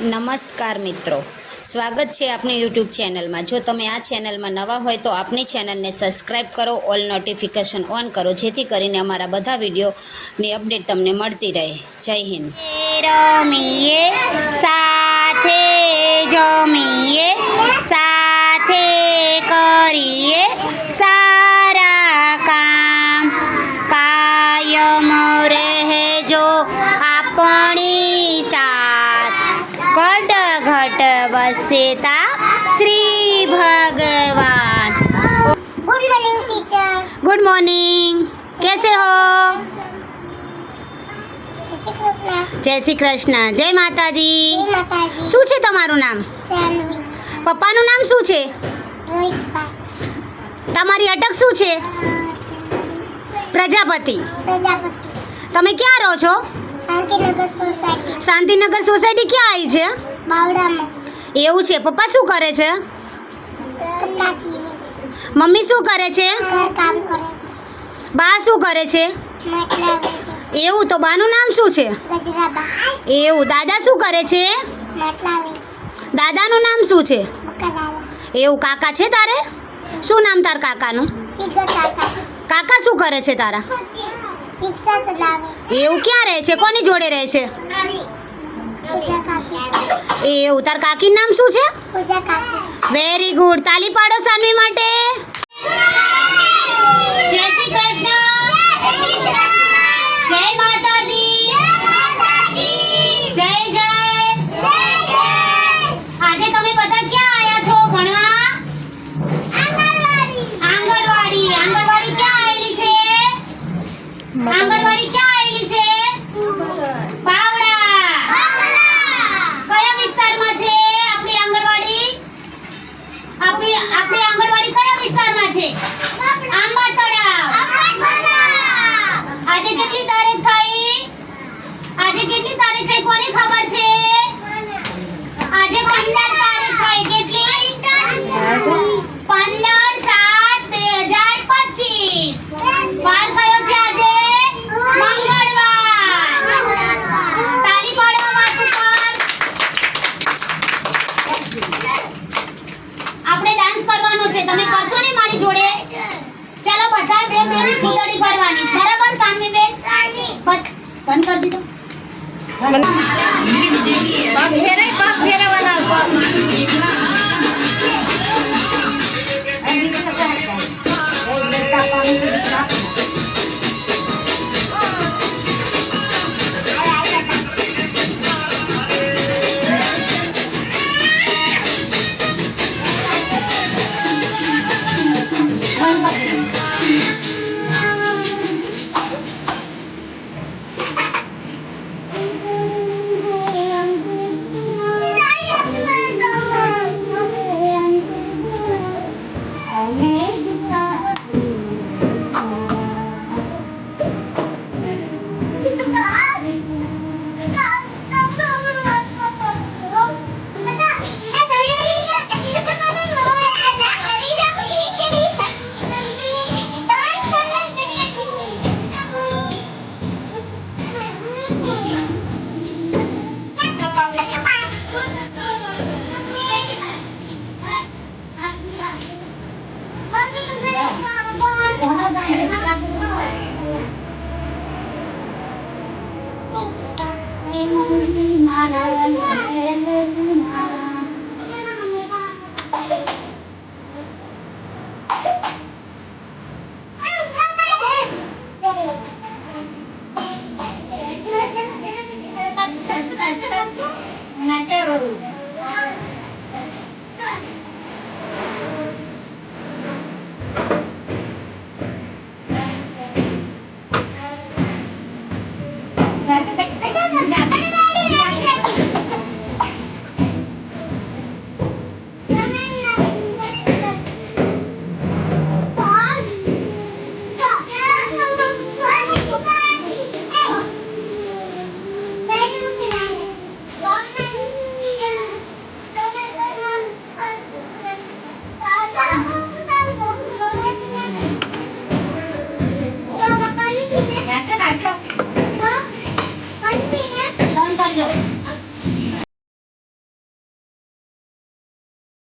નમસ્કાર મિત્રો, સ્વાગત છે આપની યુટ્યુબ ચેનલમાં। જો તમે આ ચેનલમાં નવા હોય તો આપની ચેનલને સબસ્ક્રાઈબ કરો, ઓલ નોટિફિકેશન ઓન કરો, જેથી કરીને અમારા બધા વિડીયોની અપડેટ તમને મળતી રહે। જય હિન્દ। રમીએ સાથે જમીએ સાથે કરીએ સારા કામ, કાયમ રહેજો આપણી સાથ, ઘટ ઘટ વસતા શ્રી ભગવાન। Good morning teacher. Good morning, कैसे हो? श्री कृष्ण। जय श्री कृष्ण। जय माताजी। जय माताजी। શું છે તમારું નામ? सानवी। પપ્પાનું નામ શું છે? रोहित भाई। તમારી અટક શું છે? પ્રજાપતિ। प्रजापति। તમે ક્યાં રહો છો? शांतिनगर सोसाइटी શાંતિનગર સોસાયટી ક્યાં આવી છે? बावड़ा में એવું છે। પપ્પા શું કરે છે? कपड़ा सीवे મમ્મી શું કરે છે? घर काम करे छे, બા શું કરે છે? માટલા વેચે એવું તો બાનું નામ શું છે? गजराबा। એવું। દાદા શું કરે છે? માટલા વેચે દાદાનું નામ શું છે? બકા દાદા। એવું। કાકા છે તારે? શું નામ તાર કાકાનું? सीधा काका કાકા શું કરે છે તારા? रिक्शा चलावे। એવું। ક્યાં રહે છે? કોની જોડે રહે છે? पूजा काकी એવું। તાર કાકીનું નામ શું છે? पूजा काकी। Very good. તાલી પાડો સાનવી માટે। જય શ્રી કૃષ્ણ। જય માતાજી। જય જય। આજે તમે બધા ક્યાં આયા છો ભણવા? આંગણવાડી। આંગણવાડી ક્યાં આવેલી છે? આંગણવાડી ક્યાં આવેલી છે? બાવડા। કયા વિસ્તારમાં છે આપણી આંગણવાડી? આપણી આંગણવાડી કયા વિસ્તારમાં છે? આંબા તળાવ। આજે કેટલી તારીખ થઈ? આજે કેટલી તારીખ થઈ કોને ખબર છે? આજે 15 તારીખ થઈ। કેટલી? 15/7/2025। વાર કયો છે આજે? મંગળવાર। તાળી પાડો વાત ઉપર। આપણે ડાન્સ કરવાનો છે, તમે કરશો ને મારી જોડે? ચાલો બધા બે બે ફૂદડી ભરવાની, બરાબર? સાનવી બેન બંધ કરી દીધો। પગ ફેરવાના